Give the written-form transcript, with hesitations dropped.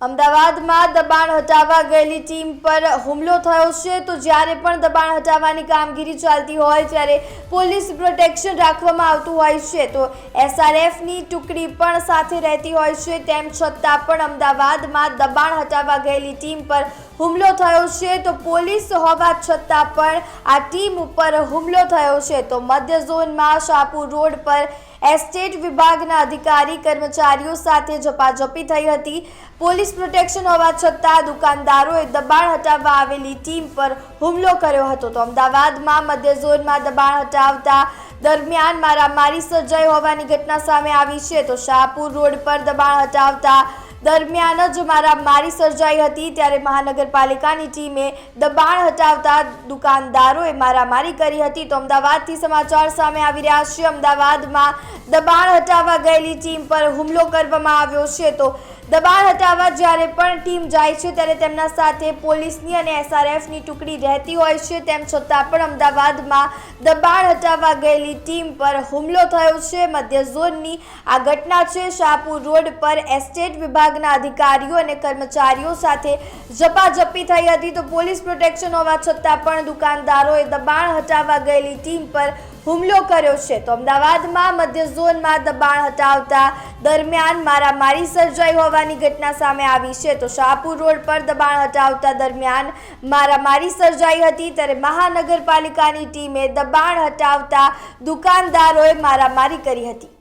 અમદાવાદમાં દબાણ હટાવવા ગયેલી ટીમ પર હુમલો થયો છે। તો જ્યારે પણ દબાણ હટાવવાની કામગીરી ચાલતી હોય ત્યારે પોલીસ પ્રોટેક્શન રાખવામાં આવતું હોય છે। તો એસઆરએફની ટુકડી પણ સાથે રહેતી હોય છે। તેમ છતાં પણ અમદાવાદમાં દબાણ હટાવવા ગયેલી ટીમ પર હુમલો થયો છે। તો પોલીસ હોવા છતાં પણ આ ટીમ ઉપર હુમલો થયો છે। તો મધ્ય ઝોનમાં શાહપુર રોડ પર એસ્ટેટ વિભાગના અધિકારી કર્મચારીઓ સાથે ઝપાઝપી થઈ હતી। પોલીસ પ્રોટેક્શન હોવા છતાં દુકાનદારોએ દબાણ હટાવવા આવેલી ટીમ પર હુમલો કર્યો હતો। તો અમદાવાદમાં મધ્ય ઝોનમાં દબાણ હટાવતા દરમિયાન મારામારી સર્જાઈ હોવાની ઘટના સામે આવી છે। તો શાહપુર રોડ પર દબાણ હટાવતા દરમિયાન જ મારામારી સર્જાઈ હતી। ત્યારે મહાનગરપાલિકાની ટીમે દબાણ હટાવતા દુકાનદારોએ મારામારી કરી હતી। તો અમદાવાદથી સમાચાર સામે આવી રહ્યા છે। અમદાવાદમાં દબાણ હટાવવા ગયેલી ટીમ પર હુમલો કરવામાં આવ્યો છે। તો દબાણ હટાવવા જ્યારે પણ ટીમ જાય છે ત્યારે તેમના સાથે પોલીસની અને એસઆરએફની ટુકડી રહેતી હોય છે। તેમ છતાં પણ અમદાવાદમાં દબાણ હટાવવા ગયેલી ટીમ પર હુમલો થયો છે। મધ્ય ઝોનની આ ઘટના છે। શાહપુર રોડ પર એસ્ટેટ વિભાગના અધિકારીઓ અને કર્મચારીઓ સાથે ઝપાઝપી થઈ હતી। તો પોલીસ પ્રોટેક્શન હોવા છતાં પણ દુકાનદારોએ દબાણ હટાવવા ગયેલી ટીમ પર હુમલો કર્યો છે। તો અમદાવાદમાં મધ્ય ઝોનમાં દબાણ હટાવતા દરમિયાન મારામારી સર્જાઈ હોવાની ઘટના સામે આવી છે। તો શાહપુર રોડ પર દબાણ હટાવતા દરમિયાન મારામારી સર્જાઈ હતી। ત્યારે મહાનગરપાલિકાની ટીમે દબાણ હટાવતા દુકાનદારોએ મારામારી કરી હતી।